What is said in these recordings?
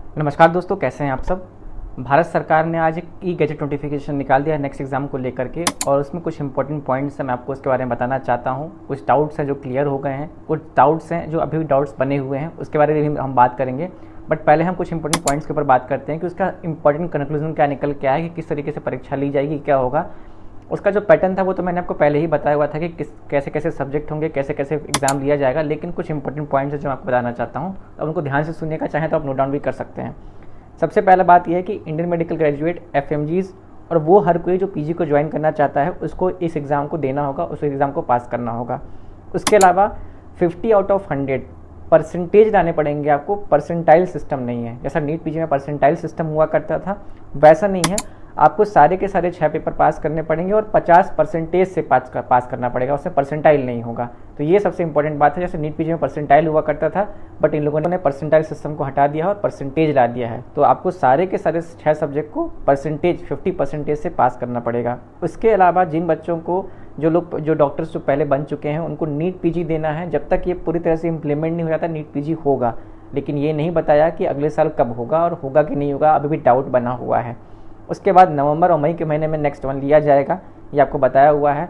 नमस्कार दोस्तों, कैसे हैं आप सब। भारत सरकार ने आज एक ई गैजेट नोटिफिकेशन निकाल दिया है नेक्स्ट एग्ज़ाम को लेकर के, और उसमें कुछ इंपॉर्टेंट पॉइंट्स हैं, मैं आपको उसके बारे में बताना चाहता हूं। कुछ डाउट्स हैं जो क्लियर हो गए हैं, कुछ डाउट्स हैं जो अभी भी डाउट्स बने हुए हैं, उसके बारे में भी हम बात करेंगे। बट पहले हम कुछ इंपॉर्टेंट पॉइंट्स के ऊपर बात करते हैं कि उसका इंपॉर्टेंट कंक्लूजन क्या निकल के आया, कि किस तरीके से परीक्षा ली जाएगी, क्या होगा। उसका जो पैटर्न था वो तो मैंने आपको पहले ही बताया हुआ था कि कैसे कैसे सब्जेक्ट होंगे, कैसे कैसे एग्जाम लिया जाएगा। लेकिन कुछ इंपॉर्टेंट पॉइंट्स हैं जो मैं आपको बताना चाहता हूँ, अब उनको ध्यान से सुनने का चाहें तो आप नोट डाउन भी कर सकते हैं। सबसे पहला बात यह है कि इंडियन मेडिकल ग्रेजुएट, एफएमजीज और वो हर कोई जो पीजी को ज्वाइन करना चाहता है उसको इस एग्ज़ाम को देना होगा, उस एग्ज़ाम को पास करना होगा। उसके अलावा 50 आउट ऑफ 100 परसेंटेज लाने पड़ेंगे आपको। परसेंटाइल सिस्टम नहीं है, जैसा नीट पीजी में परसेंटाइल सिस्टम हुआ करता था वैसा नहीं है। आपको सारे के सारे 6 पेपर पास करने पड़ेंगे और 50% से पास करना पड़ेगा, उसमें परसेंटाइल नहीं होगा। तो ये सबसे इंपॉर्टेंट बात है। जैसे नीट पीजी में परसेंटाइल हुआ करता था, बट इन लोगों ने परसेंटाइल सिस्टम को हटा दिया और परसेंटेज ला दिया है। तो आपको सारे के सारे 6 सब्जेक्ट को 50% से पास करना पड़ेगा। उसके अलावा जिन बच्चों को, जो डॉक्टर्स जो पहले बन चुके हैं, उनको नीट पीजी देना है। जब तक ये पूरी तरह से इम्प्लीमेंट नहीं हो जाता नीट पीजी होगा, लेकिन ये नहीं बताया कि अगले साल कब होगा और होगा कि नहीं होगा, अभी भी डाउट बना हुआ है। उसके बाद नवंबर और मई के महीने में नेक्स्ट वन लिया जाएगा, ये आपको बताया हुआ है।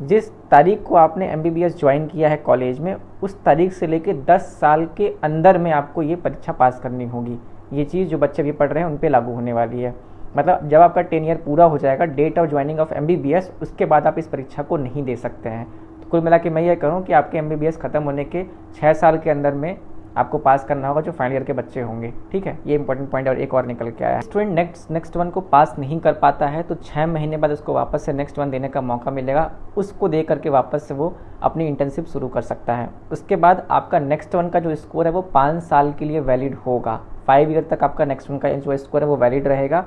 जिस तारीख को आपने एमबीबीएस ज्वाइन किया है कॉलेज में, उस तारीख से लेकर 10 साल के अंदर में आपको ये परीक्षा पास करनी होगी। ये चीज़ जो बच्चे भी पढ़ रहे हैं उन पे लागू होने वाली है। मतलब जब आपका 10 ईयर पूरा हो जाएगा, date of joining of MBBS, उसके बाद आप इस परीक्षा को नहीं दे सकते हैं। तो कुल मिला के मैं ये कहूँ कि आपके एमबीबीएस खत्म होने के 6 साल के अंदर में आपको पास करना होगा, जो फाइनल ईयर के बच्चे होंगे। ठीक है, ये इंपॉर्टेंट पॉइंट। और एक और निकल के आया, स्टूडेंट नेक्स्ट वन को पास नहीं कर पाता है तो 6 महीने बाद उसको वापस से नेक्स्ट वन देने का मौका मिलेगा। उसको दे करके वापस से वो अपनी इंटर्नशिप शुरू कर सकता है। उसके बाद आपका नेक्स्ट वन का जो स्कोर है वो 5 साल के लिए वैलिड होगा। 5 ईयर तक आपका नेक्स्ट वन का जो स्कोर है वो वैलिड रहेगा।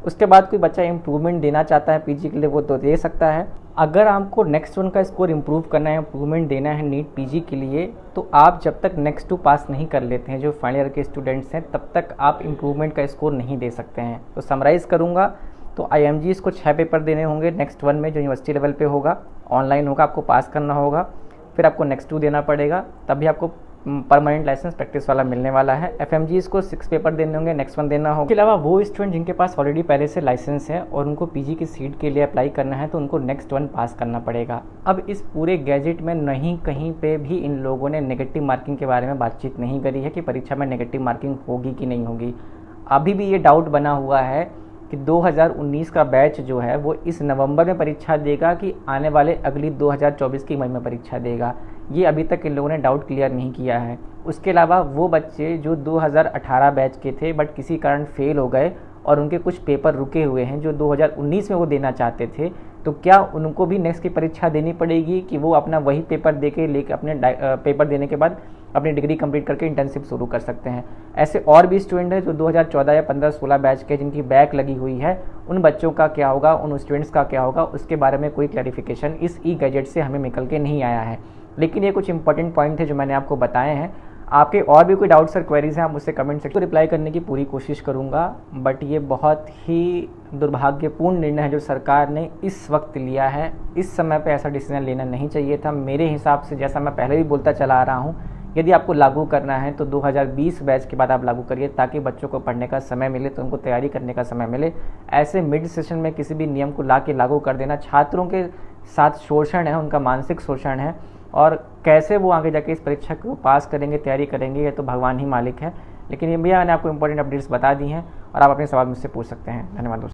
उसके बाद कोई बच्चा इंप्रूवमेंट देना चाहता है पीजी के लिए, वो तो दे सकता है। अगर आपको नेक्स्ट वन का स्कोर इंप्रूव करना है, इंप्रूवमेंट देना है नीट पीजी के लिए, तो आप जब तक नेक्स्ट 2 पास नहीं कर लेते हैं, जो फाइनल ईयर के स्टूडेंट्स हैं, तब तक आप इंप्रूवमेंट का स्कोर नहीं दे सकते हैं। तो समराइज़ करूँगा तो आईएमजीज़ को 6 पेपर देने होंगे नेक्स्ट वन में, जो यूनिवर्सिटी लेवल पे होगा, ऑनलाइन होगा, आपको पास करना होगा। फिर आपको नेक्स्ट 2 देना पड़ेगा, तभी आपको परमानेंट लाइसेंस प्रैक्टिस वाला मिलने वाला है। एफएमजीज़ को 6 पेपर देने होंगे, नेक्स्ट वन देना होगा। इसके अलावा वो स्टूडेंट जिनके पास ऑलरेडी पहले से लाइसेंस है और उनको पीजी की सीट के लिए अप्लाई करना है, तो उनको नेक्स्ट वन पास करना पड़ेगा। अब इस पूरे गैजेट में नहीं कहीं पे भी इन लोगों ने नेगेटिव मार्किंग के बारे में बातचीत नहीं करी है कि परीक्षा में नेगेटिव मार्किंग होगी कि नहीं होगी। अभी भी ये डाउट बना हुआ है कि 2019 का बैच जो है वो इस नवंबर में परीक्षा देगा कि आने वाले अगली 2024 की मई में परीक्षा देगा। ये अभी तक इन लोगों ने डाउट क्लियर नहीं किया है। उसके अलावा वो बच्चे जो 2018 बैच के थे बट किसी कारण फेल हो गए और उनके कुछ पेपर रुके हुए हैं जो 2019 में वो देना चाहते थे, तो क्या उनको भी नेक्स्ट की परीक्षा देनी पड़ेगी कि वो अपना वही पेपर दे के लेके अपने पेपर देने के बाद अपनी डिग्री कंप्लीट करके इंटर्नशिप शुरू कर सकते हैं। ऐसे और भी स्टूडेंट हैं जो 2014 या 15-16 बैच के जिनकी बैक लगी हुई है, उन बच्चों का क्या होगा, उन स्टूडेंट्स का क्या होगा, उसके बारे में कोई क्लैरिफिकेशन इस ई गैजेट से हमें निकल के नहीं आया है। लेकिन ये कुछ इंपॉर्टेंट पॉइंट थे जो मैंने आपको बताए हैं। आपके और भी कोई डाउट्स और क्वेरीज हैं, आप मुझसे कमेंट सेक्शन में रिप्लाई करने की पूरी कोशिश करूंगा। बट ये बहुत ही दुर्भाग्यपूर्ण निर्णय है जो सरकार ने इस वक्त लिया है। इस समय पे ऐसा डिसीजन लेना नहीं चाहिए था मेरे हिसाब से। जैसा मैं पहले भी बोलता चला आ रहा हूँ, यदि आपको लागू करना है तो 2020 बैच के बाद आप लागू करिए, ताकि बच्चों को पढ़ने का समय मिले, तो उनको तैयारी करने का समय मिले। ऐसे मिड सेशन में किसी भी नियम को ला के लागू कर देना छात्रों के साथ शोषण है, उनका मानसिक शोषण है। और कैसे वो आगे जाके इस परीक्षा को पास करेंगे, तैयारी करेंगे, ये तो भगवान ही मालिक है। लेकिन ये भी मैंने आपको इंपॉर्टेंट अपडेट्स बता दी हैं और आप अपने सवाल मुझसे पूछ सकते हैं। धन्यवाद दोस्तों।